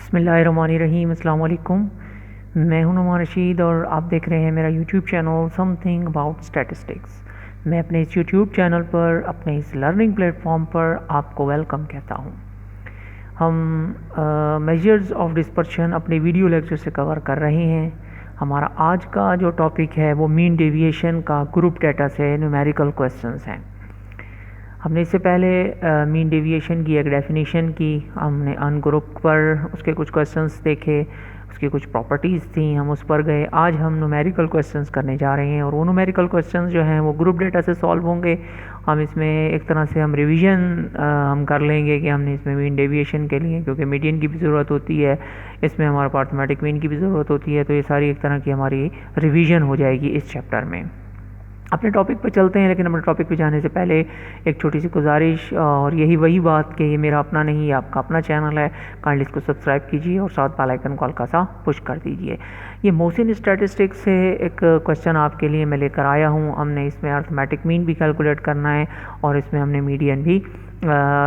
बिस्मिल्लाहिर्रहमानिर्रहीम, अस्सलाम वालेकुम। मैं हूं नुमान रशीद और आप देख रहे हैं मेरा YouTube channel something about statistics. मैं अपने इस यूट्यूब चैनल पर, अपने इस लर्निंग प्लेटफॉर्म पर आपको वेलकम कहता हूं। हम मेजर्स ऑफ डिस्पर्शन अपने वीडियो लेक्चर से कवर कर रहे हैं। हमारा आज का जो टॉपिक है वो मीन डेविएशन का ग्रुप डेटा से न्यूमेरिकल क्वेश्चंस हैं। हमने इससे पहले मीन डेविएशन की एक डेफिनेशन की, हमने अनग्रुप पर उसके कुछ क्वेश्चंस देखे, उसकी कुछ प्रॉपर्टीज़ थी, हम उस पर गए। आज हम न्यूमेरिकल क्वेश्चंस करने जा रहे हैं और वो न्यूमेरिकल क्वेश्चंस जो हैं वो ग्रुप डेटा से सॉल्व होंगे। हम इसमें एक तरह से हम रिवीजन हम कर लेंगे कि हमने इसमें मीन डेविएशन के लिए, क्योंकि मीडियन की भी ज़रूरत होती है, इसमें हमारे पास अर्थमेटिक मीन की भी ज़रूरत होती है, तो ये सारी एक तरह की हमारी रिवीजन हो जाएगी इस चैप्टर में। अपने टॉपिक पर चलते हैं, लेकिन अपने टॉपिक पे जाने से पहले एक छोटी सी गुजारिश, और यही वही बात कि ये मेरा अपना नहीं, ये आपका अपना चैनल है। काइंडली इसको सब्सक्राइब कीजिए और साथ बेल आइकन को हल्का सा पुश कर दीजिए। ये मोहसिन स्टैटिस्टिक्स से एक क्वेश्चन आपके लिए मैं लेकर आया हूँ। हमने इसमें अर्थमेटिक मीन भी कैलकुलेट करना है और इसमें हमने मीडियन भी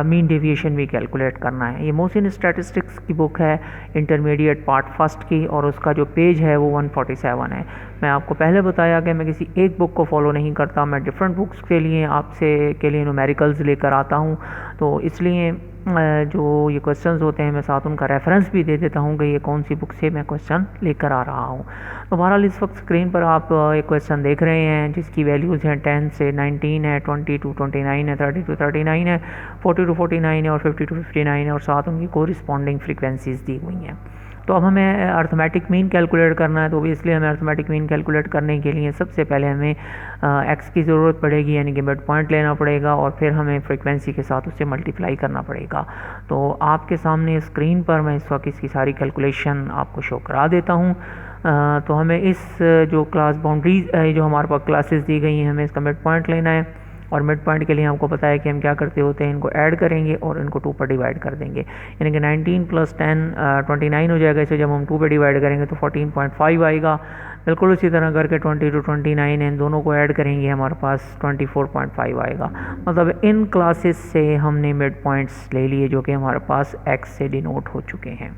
मीन डेविएशन भी कैलकुलेट करना है। ये मोहसिन स्टैटिस्टिक्स की बुक है, इंटरमीडिएट पार्ट फर्स्ट की, और उसका जो पेज है वो 147 है। मैं आपको पहले बताया कि मैं किसी एक बुक को फॉलो नहीं करता, मैं डिफरेंट बुक्स के लिए आपसे के लिए न्यूमेरिकल्स लेकर आता हूँ। तो इसलिए जो ये क्वेश्चंस होते हैं मैं साथ उनका रेफरेंस भी दे देता हूँ कि ये कौन सी बुक से मैं क्वेश्चन लेकर आ रहा हूँ। तो बहरहाल इस वक्त स्क्रीन पर आप एक क्वेश्चन देख रहे हैं जिसकी वैल्यूज़ हैं 10 से 19 है, 20 to 29 है, 30 to 39 है, 40 to 49 है और 50 to 59 है, और साथ उनकी कोरिस्पॉन्डिंग फ्रीक्वेंसीज दी हुई हैं। तो अब हमें अर्थमेटिक मीन कैलकुलेट करना है, तो इसलिए हमें अर्थमेटिक मीन कैलकुलेट करने के लिए सबसे पहले हमें एक्स की ज़रूरत पड़ेगी, यानी कि मिड पॉइंट लेना पड़ेगा, और फिर हमें फ्रीक्वेंसी के साथ उसे मल्टीप्लाई करना पड़ेगा। तो आपके सामने स्क्रीन पर मैं इस वक्त इसकी सारी कैलकुलेशन आपको शो करा देता हूँ। तो हमें इस जो क्लास बाउंड्रीज जो हमारे पास क्लासेस दी गई हैं, हमें इसका मिड पॉइंट लेना है, और मिड पॉइंट के लिए हमको पता है कि हम क्या करते होते हैं, इनको ऐड करेंगे और इनको 2 पर डिवाइड कर देंगे, यानी कि 19 + 10 29 हो जाएगा। इसे जब हम 2 पे डिवाइड करेंगे तो 14.5 आएगा। बिल्कुल उसी तरह करके 20 to 29 इन दोनों को ऐड करेंगे, हमारे पास 24.5 आएगा। मतलब इन क्लासेस से हमने मिड पॉइंट्स ले लिए जो कि हमारे पास एक्स से डिनोट हो चुके हैं।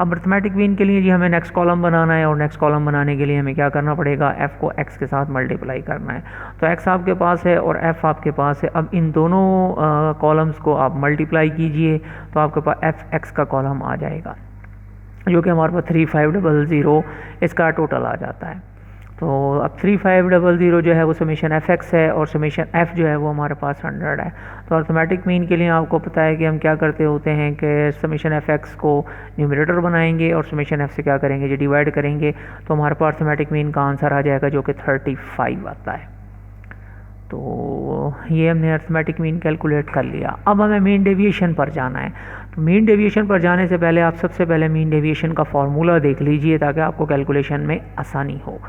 अब अर्थमेटिक मीन के लिए जी हमें नेक्स्ट कॉलम बनाना है, और नेक्स्ट कॉलम बनाने के लिए हमें क्या करना पड़ेगा, f को x के साथ मल्टीप्लाई करना है। तो x आपके पास है और f आपके पास है। अब इन दोनों कॉलम्स को आप मल्टीप्लाई कीजिए तो आपके पास f x का कॉलम आ जाएगा, जो कि हमारे पास 3500 इसका टोटल आ जाता है। तो अब 3500 जो है वो समेशन एफ एक्स है, और समेशन एफ जो है वो हमारे पास 100 है। तो अर्थमेटिक मीन के लिए आपको पता है कि हम क्या करते होते हैं कि समेशन एफ एक्स को न्यूमरेटर बनाएंगे और समेशन एफ से क्या करेंगे जी, डिवाइड करेंगे, तो हमारे पास अर्थमेटिक मीन का आंसर आ जाएगा जो कि 35 आता है। तो ये हमने अर्थमेटिक मीन कैलकुलेट कर लिया। अब हमें मीन डेविएशन पर जाना है। तो मीन डेविएशन पर जाने से पहले आप सबसे पहले मीन डेविएशन का फार्मूला देख लीजिए ताकि आपको कैलकुलेशन में आसानी हो।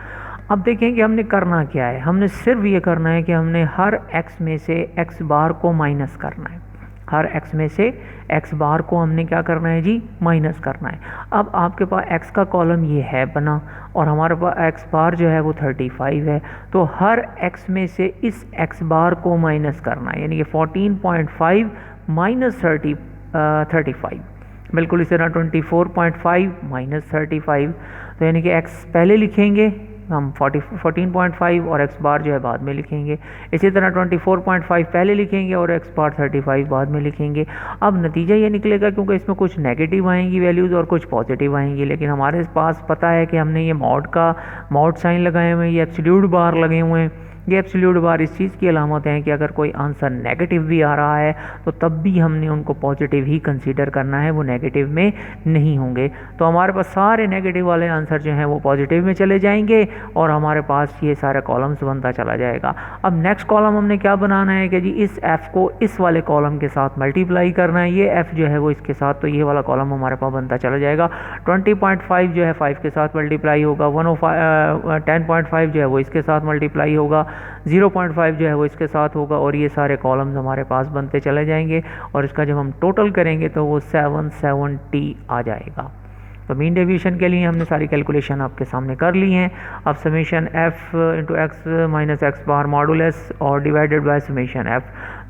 अब देखें कि हमने करना क्या है। हमने सिर्फ ये करना है कि हमने हर x में से x बार को माइनस करना है। हर x में से x बार को हमने क्या करना है जी, माइनस करना है। अब आपके पास x का कॉलम ये है बना, और हमारे पास x बार जो है वो 35 है। तो हर x में से इस x बार को माइनस करना है, यानी कि 14.5 माइनस 35, बिल्कुल इस तरह 24.5 माइनस 35। तो यानी कि x पहले लिखेंगे हम 14.5 और x बार जो है बाद में लिखेंगे। इसी तरह 24.5 पहले लिखेंगे और x बार 35 बाद में लिखेंगे। अब नतीजा ये निकलेगा, क्योंकि इसमें कुछ नेगेटिव आएंगी वैल्यूज़ और कुछ पॉजिटिव आएंगी, लेकिन हमारे पास पता है कि हमने ये मॉड साइन लगाए हुए हैं, ये एब्सोल्यूट बार लगे हुए हैं। ये एब्सोल्यूट बार इस चीज़ की अलामत है कि अगर कोई आंसर नेगेटिव भी आ रहा है तो तब भी हमने उनको पॉजिटिव ही कंसीडर करना है, वो नेगेटिव में नहीं होंगे। तो हमारे पास सारे नेगेटिव वाले आंसर जो हैं वो पॉजिटिव में चले जाएंगे और हमारे पास ये सारा कॉलम्स बनता चला जाएगा। अब नेक्स्ट कॉलम हमने क्या बनाना है कि जी इस f को इस वाले कॉलम के साथ मल्टीप्लाई करना है, ये f जो है वो इसके साथ, तो ये वाला कॉलम हमारे पास बनता चला जाएगा। 20.5 जो है 5 के साथ मल्टीप्लाई होगा, 10.5 जो है वो इसके साथ मल्टीप्लाई होगा, 0.5 जो है वो इसके साथ होगा, और ये सारे कॉलम्स हमारे पास बनते चले जाएंगे, और इसका जब हम टोटल करेंगे तो वो 770 आ जाएगा। तो मीन डेविएशन के लिए हमने सारी कैलकुलेशन आपके सामने कर ली हैं। अब summation f into x minus x bar modulus और डिवाइडेड बाय समेशन एफ,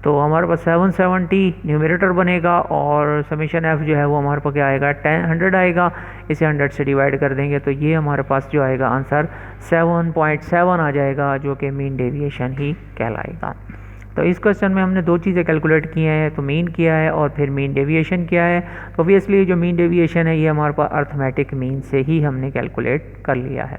तो हमारे पास 770 न्यूमरेटर बनेगा और समेशन एफ जो है वो हमारे पास क्या आएगा 100 आएगा। इसे 100 से डिवाइड कर देंगे तो ये हमारे पास जो आएगा आंसर 7.7 आ जाएगा, जो कि मीन डेविएशन ही कहलाएगा। तो इस क्वेश्चन में हमने दो चीज़ें कैलकुलेट की हैं, तो मीन किया है और फिर मीन डेविएशन किया है। तो ऑब्वियसली जो मीन डेविएशन है ये हमारे पास अर्थमेटिक मीन से ही हमने कैलकुलेट कर लिया है।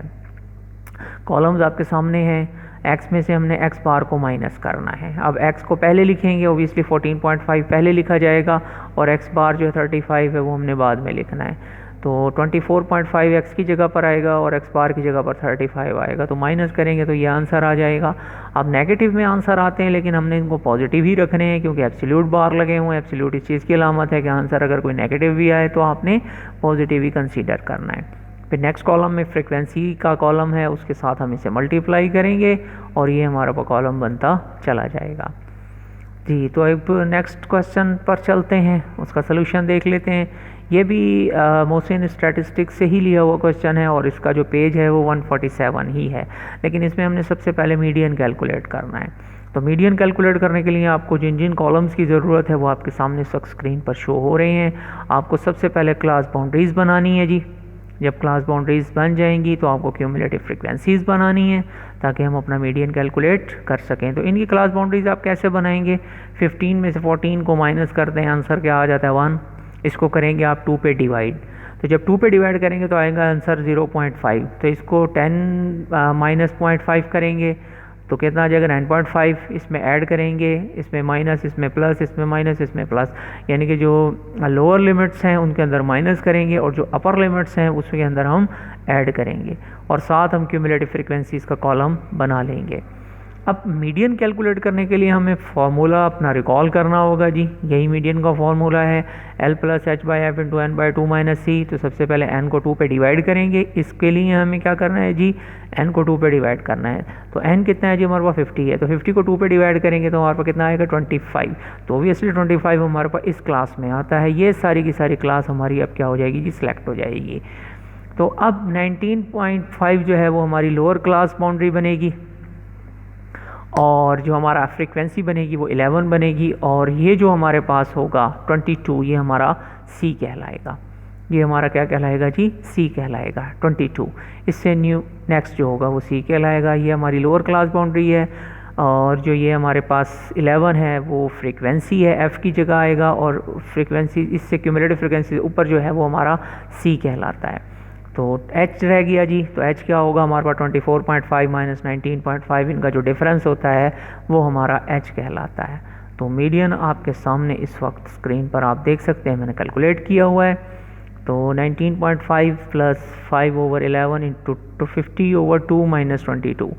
कॉलम्स आपके सामने हैं, x में से हमने x बार को माइनस करना है। अब x को पहले लिखेंगे, ओबियसली 14.5 पहले लिखा जाएगा और x बार जो है 35 है वो हमने बाद में लिखना है। तो 24.5 x की जगह पर आएगा और x बार की जगह पर 35 आएगा, तो माइनस करेंगे तो ये आंसर आ जाएगा। अब नेगेटिव में आंसर आते हैं लेकिन हमने इनको पॉजिटिव ही रखने हैं क्योंकि एब्सोल्यूट बार लगे हुए हैं। एब्सोल्यूट इस चीज़ की अलामत है कि आंसर अगर कोई नेगेटिव भी आए तो आपने पॉजिटिव ही कंसीडर करना है। फिर नेक्स्ट कॉलम में फ्रीक्वेंसी का कॉलम है, उसके साथ हम इसे मल्टीप्लाई करेंगे और ये हमारा कॉलम बनता चला जाएगा जी। तो अब नेक्स्ट क्वेश्चन पर चलते हैं, उसका सलूशन देख लेते हैं। ये भी मोहसिन स्टैटिस्टिक्स से ही लिया हुआ क्वेश्चन है और इसका जो पेज है वो 147 ही है, लेकिन इसमें हमने सबसे पहले मीडियन कैलकुलेट करना है। तो मीडियन कैलकुलेट करने के लिए आपको जिन जिन कॉलम्स की ज़रूरत है वो आपके सामने स्क्रीन पर शो हो रहे हैं। आपको सबसे पहले क्लास बाउंड्रीज़ बनानी है जी। जब क्लास बाउंड्रीज़ बन जाएंगी तो आपको क्यूमुलेटिव फ्रीक्वेंसीज़ बनानी है ताकि हम अपना मीडियन कैलकुलेट कर सकें। तो इनकी क्लास बाउंड्रीज़ आप कैसे बनाएंगे, 15 में से 14 को माइनस करते हैं, आंसर क्या आ जाता है 1। इसको करेंगे आप 2 पे डिवाइड, तो जब 2 पे डिवाइड करेंगे तो आएगा आंसर 0.5। तो इसको 10 माइनस 0.5 करेंगे तो कितना आ जाएगा 9.5। इसमें ऐड करेंगे, इसमें माइनस, इसमें प्लस, इसमें माइनस, इसमें प्लस, यानी कि जो लोअर लिमिट्स हैं उनके अंदर माइनस करेंगे और जो अपर लिमिट्स हैं उसके अंदर हम ऐड करेंगे और साथ हम क्यूमुलेटिव फ्रीक्वेंसीज़ का कॉलम बना लेंगे। अब मीडियन कैलकुलेट करने के लिए हमें फार्मूला अपना रिकॉल करना होगा जी। यही मीडियन का फार्मूला है L + h/f × n/2 - c। तो सबसे पहले n को 2 पे डिवाइड करेंगे। इसके लिए हमें क्या करना है जी, n को 2 पे डिवाइड करना है। तो n कितना है जी, हमारे पास 50 है, तो 50 को 2 पे डिवाइड करेंगे तो हमारे पास कितना आएगा 25। तो ऑब्वियसली 25 हमारे पास इस क्लास में आता है। ये सारी की सारी क्लास हमारी अब क्या हो जाएगी जी, सिलेक्ट हो जाएगी। तो अब 19.5 जो है वो हमारी लोअर क्लास बाउंड्री बनेगी और जो हमारा फ्रीक्वेंसी बनेगी वो 11 बनेगी और ये जो हमारे पास होगा 22, ये हमारा C कहलाएगा। ये हमारा क्या कहलाएगा जी, C कहलाएगा 22। इससे नेक्स्ट जो होगा वो C कहलाएगा। ये हमारी लोअर क्लास बाउंड्री है और जो ये हमारे पास 11 है वो फ्रीक्वेंसी है, F की जगह आएगा और फ्रीक्वेंसी इससे क्यूमुलेटिव फ्रीक्वेंसी ऊपर जो है वो हमारा C कहलाता है। तो h रह गया जी, तो h क्या होगा हमारे पास 24.5 माइनस 19.5, इनका जो डिफरेंस होता है वो हमारा h कहलाता है। तो मीडियन आपके सामने इस वक्त स्क्रीन पर आप देख सकते हैं, मैंने कैलकुलेट किया हुआ है। तो 19.5 प्लस 5/11 इंटू 50/2 माइनस 22।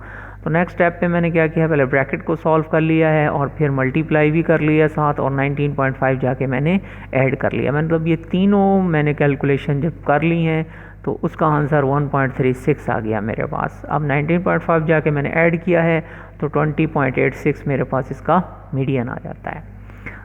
तो नेक्स्ट स्टेप पे मैंने क्या किया, पहले ब्रैकेट को सॉल्व कर लिया है और फिर मल्टीप्लाई भी कर लिया साथ और 19.5 जाके मैंने ऐड कर लिया। मतलब ये तीनों मैंने कैलकुलेशन जब कर ली हैं तो उसका आंसर 1.36 आ गया मेरे पास। अब 19.5 जाके मैंने ऐड किया है तो 20.86 मेरे पास इसका मीडियन आ जाता है।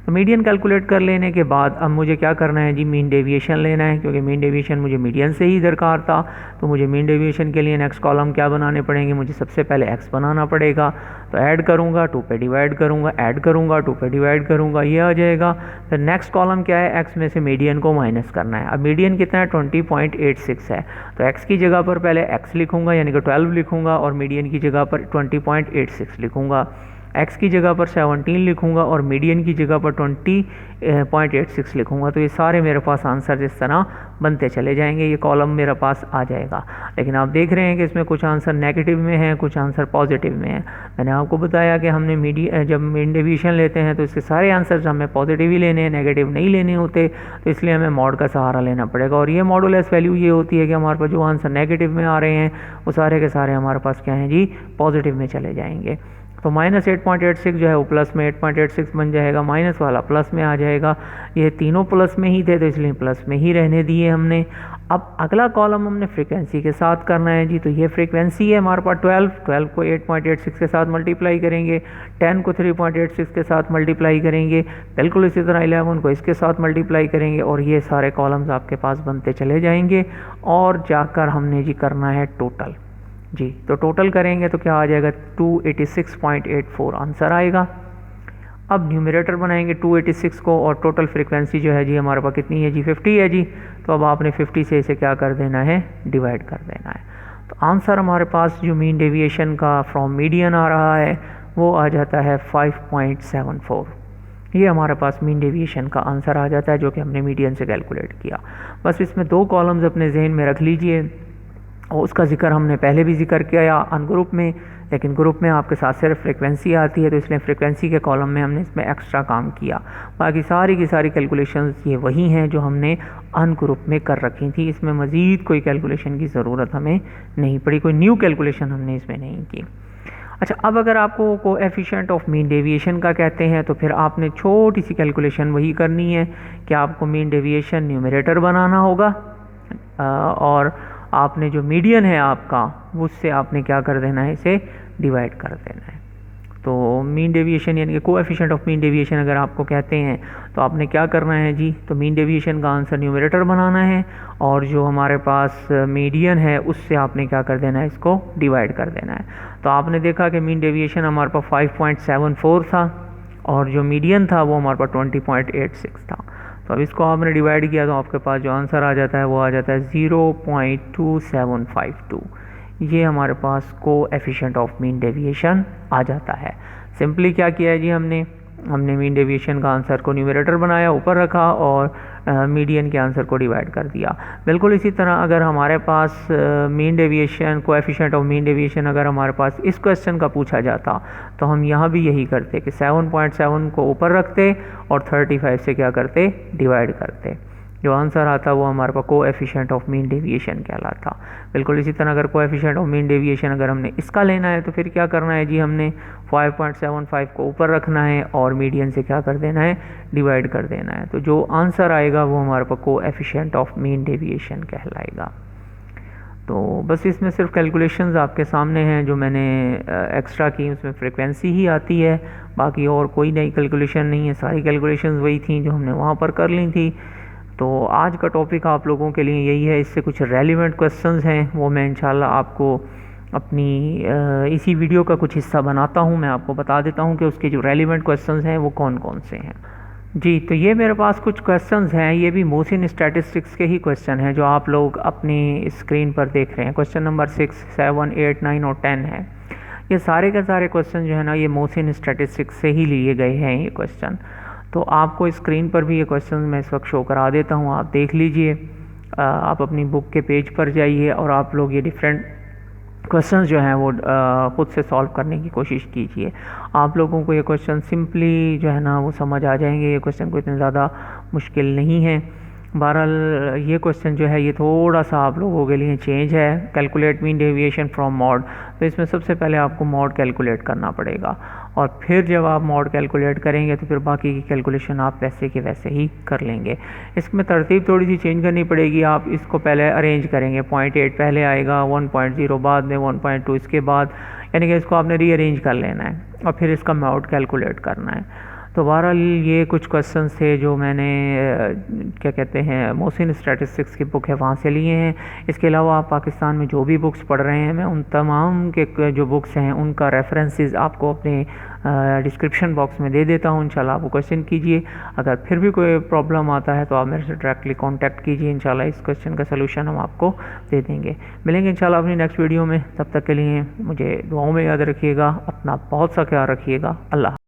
तो मीडियन कैलकुलेट कर लेने के बाद अब मुझे क्या करना है जी, मीन डेविएशन लेना है, क्योंकि मीन डेविएशन मुझे मीडियन से ही दरकार था। तो मुझे मीन डेविएशन के लिए नेक्स्ट कॉलम क्या बनाने पड़ेंगे, मुझे सबसे पहले x बनाना पड़ेगा। तो ऐड करूँगा, 2 पे डिवाइड करूँगा, ऐड करूँगा, 2 पे डिवाइड करूँगा, ये आ जाएगा। फिर नेक्स्ट कॉलम क्या है, x में से मीडियन को माइनस करना है। अब मीडियन कितना है 20.86 है, तो x की जगह पर पहले x लिखूँगा यानी कि 12 लिखूँगा और मीडियन की जगह पर 20.86 लिखूँगा। x की जगह पर 17 लिखूँगा और मीडियन की जगह पर 20.86 लिखूँगा। तो ये सारे मेरे पास आंसर इस तरह बनते चले जाएंगे, ये कॉलम मेरे पास आ जाएगा। लेकिन आप देख रहे हैं कि इसमें कुछ आंसर नेगेटिव में हैं, कुछ आंसर पॉजिटिव में हैं। मैंने आपको बताया कि हमने जब मीन डेविएशन लेते हैं तो इसके सारे आंसर्स हमें पॉजिटिव ही लेने हैं, नेगेटिव नहीं लेने होते। तो इसलिए हमें मॉड का सहारा लेना पड़ेगा और ये मॉडुलस वैल्यू ये होती है कि हमारे पास जो आंसर नेगेटिव में आ रहे हैं वो सारे के सारे हमारे पास क्या हैं जी, पॉजिटिव में चले जाएंगे। तो -8.86 जो है वो प्लस में 8.86 बन जाएगा, माइनस वाला प्लस में आ जाएगा। ये तीनों प्लस में ही थे तो इसलिए प्लस में ही रहने दिए हमने। अब अगला कॉलम हमने फ्रीक्वेंसी के साथ करना है जी। तो ये फ्रीक्वेंसी है हमारे पास 12 को 8.86 के साथ मल्टीप्लाई करेंगे, 10 को 3.86 के साथ मल्टीप्लाई करेंगे, बिल्कुल इसी तरह 11 को इसके साथ मल्टीप्लाई करेंगे और ये सारे कॉलम्स आपके पास बनते चले जाएंगे। और जाकर हमने जी करना है टोटल जी। तो टोटल करेंगे तो क्या आ जाएगा 286.84 आंसर आएगा। अब न्यूमरेटर बनाएंगे 286 को और टोटल फ्रीक्वेंसी जो है जी हमारे पास कितनी है जी 50 है जी। तो अब आपने 50 से इसे क्या कर देना है डिवाइड कर देना है। तो आंसर हमारे पास जो मीन डेविएशन का फ्रॉम मीडियन आ रहा है वो आ जाता है 5.74। ये हमारे पास मीन डेविएशन का आंसर आ जाता है जो कि हमने मीडियन से कैलकुलेट किया। बस इसमें 2 कॉलम्स अपने जहन में रख लीजिए और उसका जिक्र हमने पहले भी जिक्र किया अनग्रुप में, लेकिन ग्रुप में आपके साथ सिर्फ फ्रीक्वेंसी आती है तो इसलिए फ्रीक्वेंसी के कॉलम में हमने इसमें एक्स्ट्रा काम किया। बाकी सारी की सारी कैलकुलेशंस ये वही हैं जो हमने अनग्रुप में कर रखी थी। इसमें मज़ीद कोई कैलकुलेशन की ज़रूरत हमें नहीं पड़ी, कोई न्यू कैलकुलेशन हमने इसमें नहीं की। अच्छा, अब अगर आपको कोएफिशिएंट ऑफ मीन डेविएशन का कहते हैं तो फिर आपने छोटी सी कैलकुलेशन वही करनी है कि आपको मीन डेविएशन न्यूमरेटर बनाना होगा और आपने जो मीडियन है आपका उससे आपने क्या कर देना है इसे डिवाइड कर देना है। तो मीन डेविएशन यानी कि कोएफिशिएंट ऑफ मीन डेविएशन अगर आपको कहते हैं तो आपने क्या करना है जी। तो मीन डेविएशन का आंसर न्यूमरेटर बनाना है और जो हमारे पास मीडियन है उससे आपने क्या कर देना है इसको डिवाइड कर देना है। तो आपने देखा कि मीन डेविएशन हमारे पास 5.74 था और जो मीडियन था वो हमारे पास 20.86 था। तो अब इसको आपने डिवाइड किया तो आपके पास जो आंसर आ जाता है वो आ जाता है 0.2752। ये हमारे पास कोएफिशिएंट ऑफ मीन डेविएशन आ जाता है। सिंपली क्या किया है जी हमने मीन डेविएशन का आंसर को न्यूमरेटर बनाया, ऊपर रखा और मीडियन के आंसर को डिवाइड कर दिया। बिल्कुल इसी तरह अगर हमारे पास mean deviation coefficient of mean deviation अगर हमारे पास इस क्वेश्चन का पूछा जाता तो हम यहाँ भी यही करते कि 7.7 को ऊपर रखते और 35 से क्या करते डिवाइड करते। जो आंसर आता वो हमारे पास कोएफिशिएंट ऑफ मीन डेविएशन कहलाता। बिल्कुल इसी तरह अगर कोएफिशिएंट ऑफ मीन डेविएशन अगर हमने इसका लेना है तो फिर क्या करना है जी हमने 5.75 को ऊपर रखना है और मीडियन से क्या कर देना है डिवाइड कर देना है। तो जो आंसर आएगा वो हमारे पास कोएफिशिएंट ऑफ मीन डेविएशन कहलाएगा। तो बस इसमें सिर्फ कैलकुलेशंस आपके सामने हैं जो मैंने एक्स्ट्रा की, उसमें फ्रीक्वेंसी ही आती है, बाकी और कोई नई कैलकुलेशन नहीं है। सारी कैलकुलेशंस वही थी जो हमने वहाँ पर कर ली थी। तो आज का टॉपिक आप लोगों के लिए यही है। इससे कुछ रेलिवेंट क्वेश्चंस हैं वो मैं इंशाल्लाह आपको अपनी इसी वीडियो का कुछ हिस्सा बनाता हूँ। मैं आपको बता देता हूँ कि उसके जो रेलिवेंट क्वेश्चंस हैं वो कौन कौन से हैं जी। तो ये मेरे पास कुछ क्वेश्चंस हैं, ये भी मोशन स्टैटिस्टिक्स के ही क्वेश्चन हैं जो आप लोग अपनी स्क्रीन पर देख रहे हैं। क्वेश्चन नंबर 6, 7, 8, 9 और 10 है। ये सारे के सारे क्वेश्चन जो है ना ये मोशन स्टैटिस्टिक्स से ही लिए गए हैं ये क्वेश्चन। तो आपको स्क्रीन पर भी ये क्वेश्चन मैं इस वक्त शो करा देता हूँ, आप देख लीजिए। आप अपनी बुक के पेज पर जाइए और आप लोग ये डिफरेंट क्वेश्चंस जो हैं वो खुद से सॉल्व करने की कोशिश कीजिए। आप लोगों को ये क्वेश्चन सिंपली जो है ना वो समझ आ जाएंगे। ये क्वेश्चन कोई इतने ज़्यादा मुश्किल नहीं है। बहरहाल ये क्वेश्चन जो है ये थोड़ा सा आप लोगों के लिए चेंज है। Calculate mean deviation from mod, तो इसमें सबसे पहले आपको मॉड कैलकुलेट करना पड़ेगा और फिर जब आप मॉड कैलकुलेट करेंगे तो फिर बाकी की कैलकुलेशन आप वैसे के वैसे ही कर लेंगे। इसमें तरतीब थोड़ी सी चेंज करनी पड़ेगी। आप इसको पहले अरेंज करेंगे, 0.8 पहले आएगा, 1.0 बाद में, 1.2 इसके बाद, यानी कि इसको आपने रीअरेंज कर लेना है और फिर इसका मॉड कैलकुलेट करना है। तो बहरहाल ये कुछ क्वेश्चंस थे जो मैंने क्या कहते हैं मोशन स्टैटिस्टिक्स की बुक है वहाँ से लिए हैं। इसके अलावा आप पाकिस्तान में जो भी बुक्स पढ़ रहे हैं मैं उन तमाम के जो बुक्स हैं उनका रेफरेंसेस आपको अपने डिस्क्रिप्शन बॉक्स में दे देता हूँ। इंशाल्लाह आप क्वेश्चन कीजिए। अगर फिर भी कोई प्रॉब्लम आता है तो आप मेरे से डायरेक्टली कॉन्टैक्ट कीजिए। इंशाल्लाह इस क्वेश्चन का सलूशन हम आपको दे देंगे। मिलेंगे इंशाल्लाह अपनी नेक्स्ट वीडियो में। तब तक के लिए मुझे दुआओं में याद रखिएगा। अपना बहुत सा ख्याल रखिएगा। अल्लाह।